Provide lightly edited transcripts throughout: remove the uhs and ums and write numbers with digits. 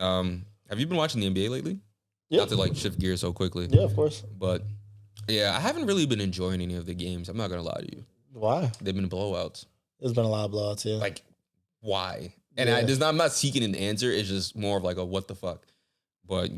Have you been watching the NBA lately? Yeah. Not to like shift gears so quickly. Yeah, of course. But yeah, I haven't really been enjoying any of the games. I'm not gonna lie to you. Why? They've been blowouts. There's been a lot of blowouts, yeah. Like, why? And Yeah. I'm not seeking an answer. It's just more of like a what the fuck. But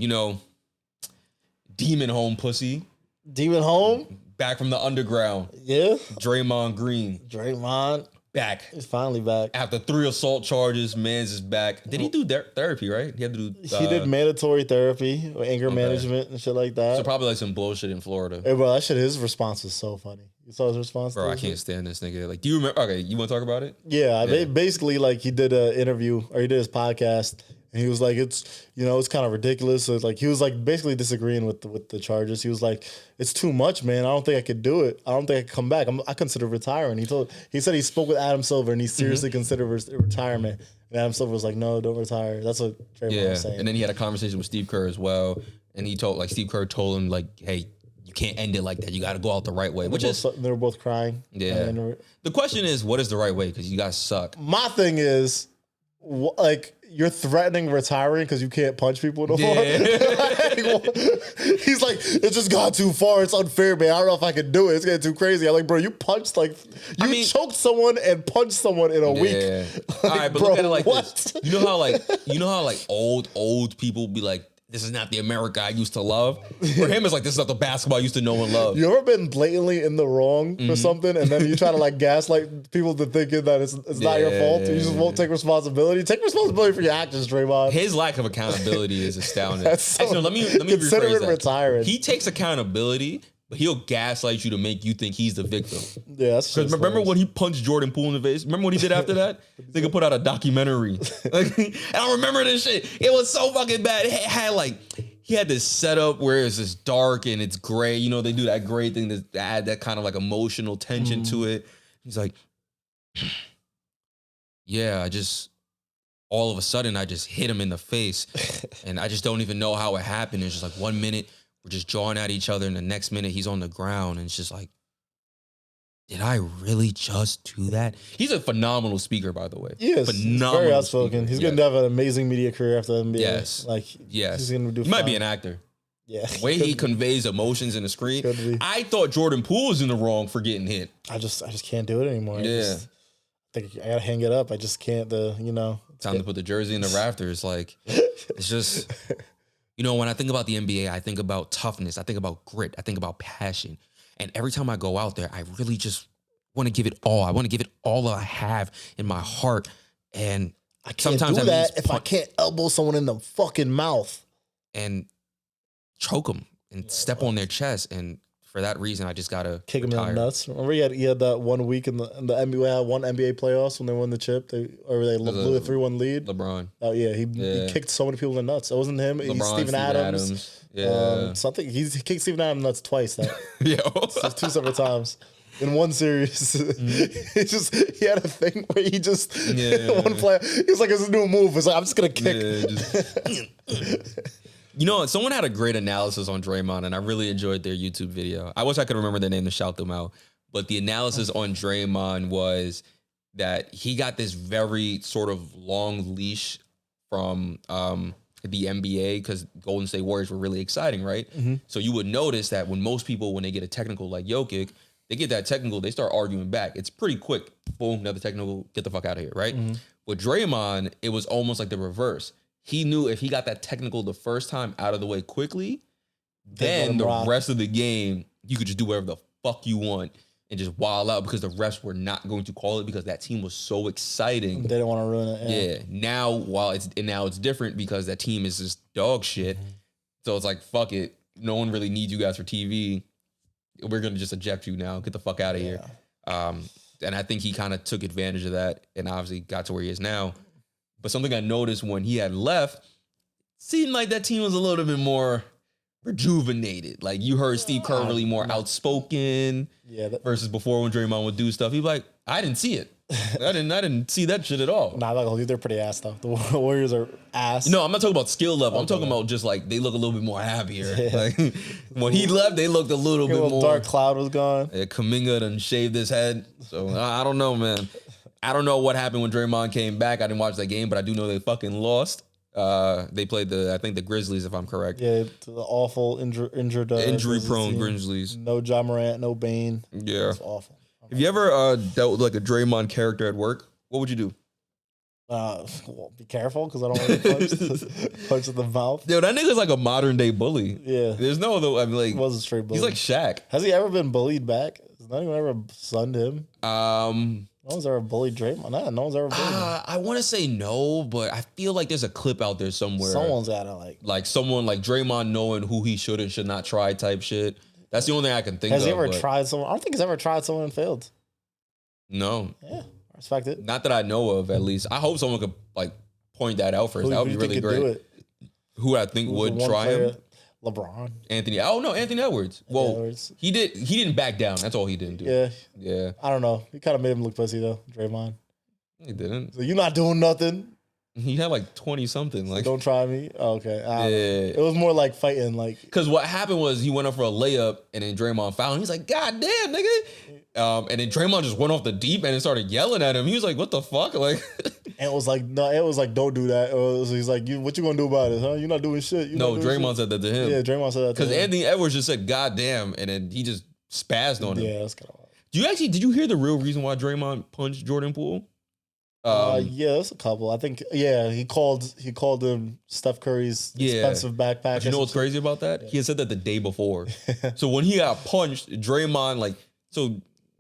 Demon Home pussy. Demon Home? Back from the underground. Yeah. Draymond Green. Draymond. Back. He's finally back. After 3 assault charges, Mans is back. Did he do therapy, right? He had to do... he did mandatory therapy, anger management and shit like that. So probably like some bullshit in Florida. Hey, bro, that shit, his response was so funny. You saw his response? Bro, I can't stand this nigga. Like, do you remember... Okay, you want to talk about it? Yeah, basically, like, he did an interview, or he did his podcast, and he was like, it's kind of ridiculous. So, like, he was, like, basically disagreeing with the charges. He was like, it's too much, man. I don't think I could do it. I don't think I could come back. I consider retiring. He said he spoke with Adam Silver, and he seriously considered retirement. And Adam Silver was like, no, don't retire. That's what Draymond was saying. And then he had a conversation with Steve Kerr as well, and Steve Kerr told him, like, hey, you can't end it like that. You got to go out the right way. They were both crying. Yeah. The question is, what is the right way? Because you guys suck. My thing is, like, you're threatening retiring because you can't punch people no more. He's like, it just got too far. It's unfair, man. I don't know if I can do it. It's getting too crazy. I'm like, bro, you punched choked someone and punched someone in a week. All right, but bro, look at it like this. You know how old people be like, this is not the America I used to love. For him, it's like, this is not the basketball I used to know and love. You ever been blatantly in the wrong for something, and then you try to like gaslight people to thinking that it's not your fault? You just won't take responsibility. Take responsibility for your actions, Draymond. His lack of accountability is astounding. Actually, let me consider rephrase it that. Retiring. He takes accountability, but he'll gaslight you to make you think he's the victim. Yeah, that's because remember when he punched Jordan Poole in the face? Remember what he did after that? They could put out a documentary. I don't remember this shit. It was so fucking bad. He had this setup where it's just dark and it's gray. You know, they do that gray thing to add that kind of like emotional tension to it. He's like, yeah, all of a sudden I just hit him in the face and I just don't even know how it happened. It's just like 1 minute we're just jawing at each other and the next minute he's on the ground and it's just like, did I really just do that? He's a phenomenal speaker, by the way. Yes, phenomenal. Very outspoken. He's going to have an amazing media career after the NBA. Yes, He's going to do. He might be an actor. Yeah, the way he conveys emotions in the screen. I thought Jordan Poole was in the wrong for getting hit. I just can't do it anymore. Yeah, I think I gotta hang it up. I just can't. Time to put the jersey in the rafters. Like it's just, when I think about the NBA, I think about toughness. I think about grit. I think about passion. And every time I go out there, I really just want to give it all. I want to give it all I have in my heart. And I can't do that if I can't elbow someone in the fucking mouth and choke them and step on their chest. And for that reason, I just gotta kick him in the nuts. Remember, he had that 1 week in the NBA, one NBA playoffs when they won the chip. They blew a 3-1 lead. LeBron. Oh yeah, he kicked so many people in the nuts. It wasn't him. He's Steven Adams. Yeah, something. He kicked Steven Adams nuts twice. Yeah, so 2 separate times. In one series, he had a thing where he just one play. He was like, "It's a new move." It's like, "I'm just gonna kick." Someone had a great analysis on Draymond, and I really enjoyed their YouTube video. I wish I could remember their name to shout them out. But the analysis on Draymond was that he got this very sort of long leash from the NBA because Golden State Warriors were really exciting, right? Mm-hmm. So you would notice that when they get a technical like Jokic, they get that technical, they start arguing back. It's pretty quick. Boom, another technical, get the fuck out of here, right? Mm-hmm. With Draymond, it was almost like the reverse. He knew if he got that technical the first time out of the way quickly, then the rest of the game, you could just do whatever the fuck you want and just wild out because the refs were not going to call it because that team was so exciting. They didn't want to ruin it. Yeah. Now it's different because that team is just dog shit. Mm-hmm. So it's like, fuck it. No one really needs you guys for TV. We're going to just eject you now. Get the fuck out of here. And I think he kind of took advantage of that and obviously got to where he is now. But something I noticed when he had left, seemed like that team was a little bit more rejuvenated. Like you heard Steve Kerr really more outspoken versus before when Draymond would do stuff. He'd be like, I didn't see it. I didn't see that shit at all. Nah, like, they're pretty ass though. The Warriors are ass. No, I'm not talking about skill level. I'm talking about just like they look a little bit more happier. Yeah. Like when he left, they looked a little bit more. Dark cloud was gone. Yeah, Kuminga done shaved his head. So I don't know, man. I don't know what happened when Draymond came back. I didn't watch that game, but I do know they fucking lost. They played the Grizzlies, if I'm correct. Yeah, the awful injured Injury Grizzlies prone team. Grizzlies. No Ja Morant, no Bane. Yeah. It's awful. Have you ever dealt with like a Draymond character at work? What would you do? Well, be careful because I don't want to get punched in the mouth. Yo, that nigga's like a modern day bully. Yeah. There's no other. I mean, like, He was a straight bully. he's like Shaq. Has he ever been bullied back? Has anyone ever sunned him? No one's ever bullied Draymond. Nah, no one's ever bullied him. I want to say no, but I feel like there's a clip out there somewhere. Someone's gotta like someone like Draymond knowing who he should and should not try type shit. That's the only thing I can think of. Has he ever tried someone? I don't think he's ever tried someone and failed. No. Yeah, I respect it. Not that I know of, at least. I hope someone could like point that out first. That would be really great. Who I think would try him? LeBron. Anthony. Oh no, Anthony Edwards. Well, Edwards. he didn't back down. That's all he didn't do. Yeah. I don't know. He kind of made him look pussy though, Draymond. He didn't. So you're not doing nothing. He had like 20 something. Like, don't try me. Oh, okay. Yeah. It was more like fighting. Like, because what happened was he went up for a layup and then Draymond fouled him. He's like, God damn, nigga. And then Draymond just went off the deep end and started yelling at him. He was like, what the fuck? Like, and it was like, no, it was like, don't do that. He's like, what you gonna do about it, huh? You're not doing shit. Draymond said that to him. Yeah, Draymond said that to him. Because Anthony Edwards just said, God damn, and then he just spazzed on him. Yeah, that's kind of wild. Did you hear the real reason why Draymond punched Jordan Poole? Yeah, there's a couple. I think, he called him Steph Curry's expensive backpack. But you know what's crazy about that? Yeah. He had said that the day before. So when he got punched, Draymond,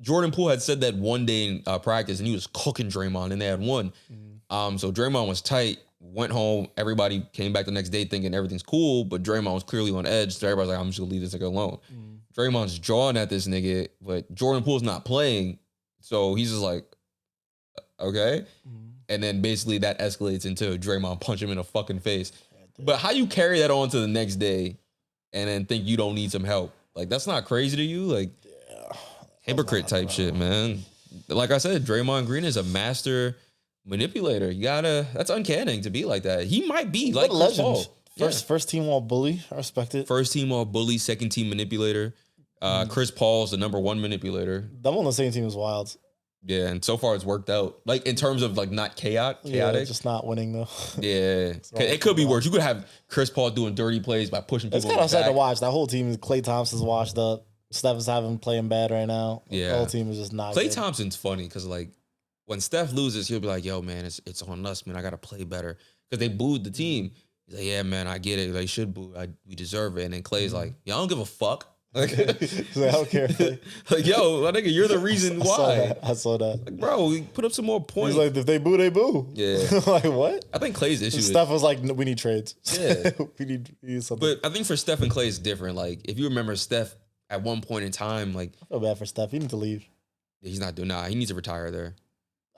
Jordan Poole had said that one day in practice, and he was cooking Draymond, and they had won. So Draymond was tight, went home. Everybody came back the next day thinking everything's cool, but Draymond was clearly on edge. So everybody's like, I'm just gonna leave this nigga alone. Draymond's drawing at this nigga, but Jordan Poole's not playing. So he's just like, okay. And then basically that escalates into Draymond punch him in the fucking face. But how you carry that on to the next day and then think you don't need some help? Like, that's not crazy to you? Like, hypocrite type shit, man. Like I said, Draymond Green is a master manipulator. That's uncanny to be like that. He might be like Chris Paul. First team all bully. I respect it. First team all bully, second team manipulator. Chris Paul's the number one manipulator. Them on the same team is wild. Yeah, and so far it's worked out. Like in terms of like not chaotic. Yeah, just not winning though. Yeah, it could be worse. You could have Chris Paul doing dirty plays by pushing people. It's kind of sad to watch. That whole team, Klay Thompson's washed up. Steph is playing bad right now. Yeah, the whole team is just not. Klay Thompson's funny because like when Steph loses, he'll be like, "Yo, man, it's on us, man. I gotta play better." Because they booed the team. He's like, "Yeah, man, I get it. They should boo. We deserve it." And then Klay's like, "Yeah, I don't give a fuck." Like, he's like, I don't care. Like, yo, I think you're the reason why. I saw that. Like, bro, we put up some more points. He's like, if they boo, they boo. Yeah. Like, what? I think Klay's issue Steph was like, we need trades. Yeah. we need something. But I think for Steph and Klay, it's different. Like, if you remember Steph at one point in time, like, I feel bad for Steph. He needs to leave. He's not doing. He needs to retire there.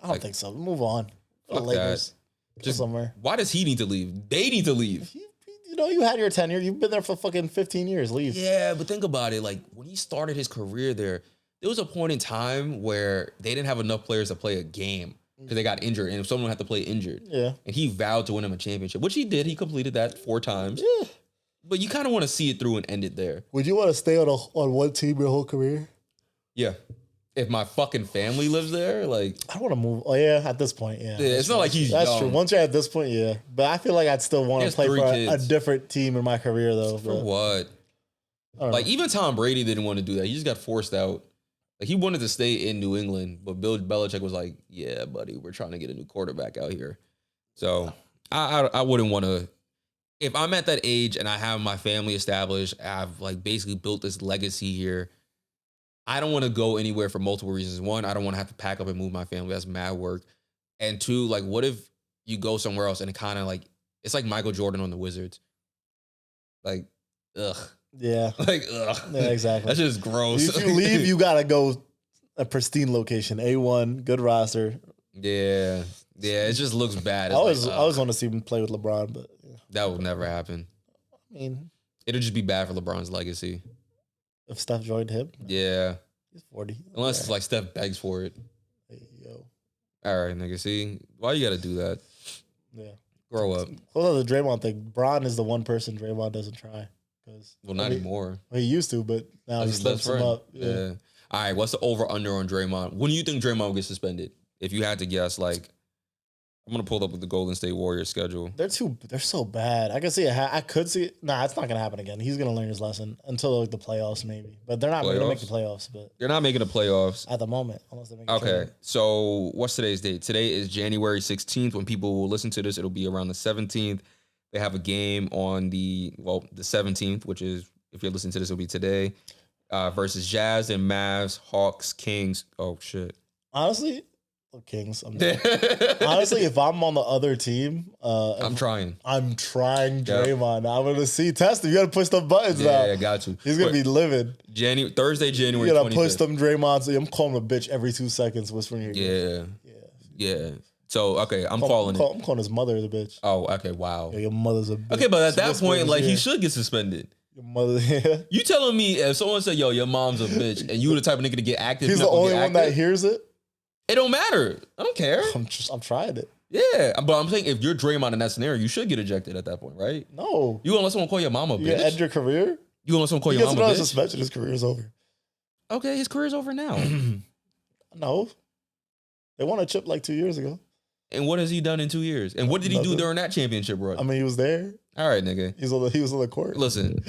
I don't think so. Move on. Fuck the Lakers. Just somewhere. Why does he need to leave? They need to leave. You had your tenure. You've been there for fucking 15 years. Leave. Yeah, but think about it. Like, when he started his career there was a point in time where they didn't have enough players to play a game because they got injured, and if someone had to play injured. Yeah. And he vowed to win him a championship, which he did. He completed that 4 times. Yeah. But you kind of want to see it through and end it there. Would you want to stay on one team your whole career? Yeah. If my fucking family lives there, like, I don't want to move. Oh yeah, at this point, yeah. It's not like he's That's young. true. Once you're at this point, yeah. But I feel like I'd still want to play for a different team in my career, though. For what? Like, even Tom Brady didn't want to do that. He just got forced out. Like, he wanted to stay in New England, but Bill Belichick was like, "Yeah, buddy, we're trying to get a new quarterback out here." So I wouldn't want to. If I'm at that age and I have my family established, I've like basically built this legacy here. I don't want to go anywhere for multiple reasons. One, I don't want to have to pack up and move my family. That's mad work. And two, like, what if you go somewhere else and it kind of like, it's like Michael Jordan on the Wizards. Like, ugh. Yeah. Like, ugh. Yeah, exactly. That's just gross. If you leave, you got to go a pristine location. A1, good roster. Yeah. Yeah, it just looks bad. I always want to see him play with LeBron, but. Yeah. That will never happen. I mean. It'll just be bad for LeBron's legacy. If Steph joined him? Yeah. He's 40. Unless it's like Steph begs for it. Hey, yo. All right, nigga. See? Why you got to do that? Yeah. Grow up. Hold on, the Draymond thing. Bron is the one person Draymond doesn't try. Well, not anymore. Well, he used to, but now he slips him up. Yeah. All right, what's the over-under on Draymond? When do you think Draymond will get suspended? If you had to guess, like... I'm gonna pull up with the Golden State Warriors schedule. They're so bad. I can see it. I could see it. Nah, it's not gonna happen again. He's gonna learn his lesson until like the playoffs, maybe. But they're not gonna make the playoffs. But they're not making the playoffs at the moment, unless they make. Okay, so what's today's date? Today is January 16th. When people will listen to this, it'll be around the 17th. They have a game on the 17th, which is, if you're listening to this, it'll be today, versus Jazz and Mavs, Hawks, Kings. Oh shit! Honestly. Kings. Honestly, if I'm on the other team, I'm trying Draymond. I'm gonna test him. You gotta push them buttons now. Yeah, got you. He's gonna be livid. Thursday, January 25th. You gotta push them Draymond. So I'm calling him a bitch every 2 seconds, whispering your Yeah. So okay, I'm calling it. I'm calling his mother the bitch. Oh, okay, wow. Yeah, your mother's a bitch. Okay, but at that point, like he should get suspended. Your mother. Yeah. You telling me if someone said, "Yo, your mom's a bitch," and you the type of nigga to get active? He's the only one that hears it. It don't matter. I don't care. I'm trying it. Yeah, but I'm saying if you're Draymond in that scenario, you should get ejected at that point, right? No. You gonna let someone call your mom a bitch? You gonna end your career? You gonna let someone call your mom a bitch? Suspension. His career's over. Okay, his career's over now. No. They won a chip like 2 years ago. And what has he done in 2 years? And what did he do during that championship run? I mean, he was there. All right, nigga. He was on the court. Listen,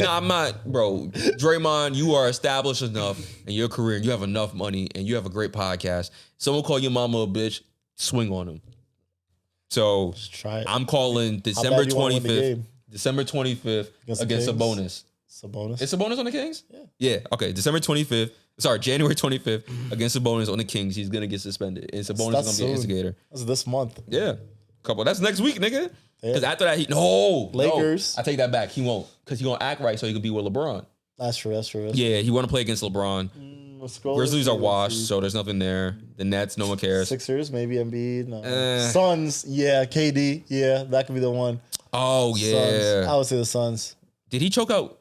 I'm not, bro. Draymond, you are established enough in your career, and you have enough money, and you have a great podcast. Someone call your mama a bitch, swing on him. So just try it. I'm calling December 25th. December 25th against Sabonis. Sabonis. Is Sabonis on the Kings? Yeah. Yeah. Okay. January 25th against Sabonis on the Kings. He's gonna get suspended, and Sabonis is gonna be an instigator. That's this month. Yeah. That's next week, nigga. Because after that, Lakers. I take that back. He won't, because he gonna act right so he can be with LeBron. That's true. Yeah, he want to play against LeBron. Grizzlies are washed, so there's nothing there. The Nets, no one cares. Sixers, maybe Embiid. No. Suns, yeah. KD, yeah, that could be the one. Oh yeah, Suns. I would say the Suns. Did he choke out?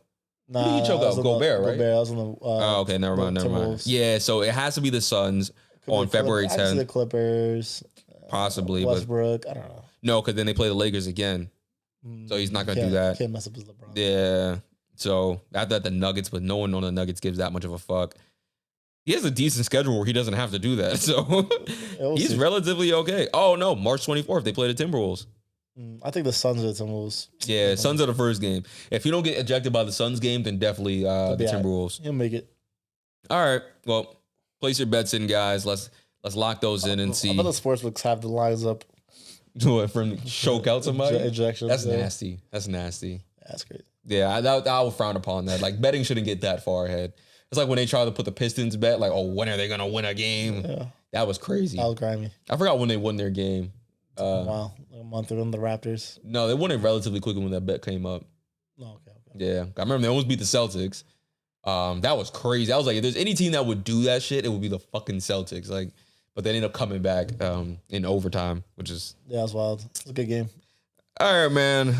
Nah, who did he choke out? Gobert, right? Gobert. I was on the. Okay, never mind. Yeah, so it has to be the Suns on February 10th. The Clippers, possibly Westbrook. I don't know. No, because then they play the Lakers again. So he's not gonna do that. Can't mess up his LeBron. Yeah. So after that, the Nuggets, but no one on the Nuggets gives that much of a fuck. He has a decent schedule where he doesn't have to do that. So he's relatively okay. Oh no, March 24th, they play the Timberwolves. I think the Suns are the Timberwolves. Yeah, Suns are the first game. If you don't get ejected by the Suns game, then definitely the Timberwolves. He'll make it. All right. Well, place your bets in, guys. Let's lock those in and see. I know the sportsbooks have the lines up. What, from choke out somebody? Ejection. That's nasty. That's nasty. That's great. Yeah, I would frown upon that. Like, betting shouldn't get that far ahead. It's like when they try to put the Pistons bet, like, oh, when are they going to win a game? Yeah. That was crazy. That was grimy. I forgot when they won their game. Wow. A month ago, the Raptors. No, they won it relatively quickly when that bet came up. Oh, okay. Yeah. I remember they almost beat the Celtics. That was crazy. I was like, if there's any team that would do that shit, it would be the fucking Celtics. Like, but they ended up coming back in overtime, which is... Yeah, it was wild. It was a good game. All right, man.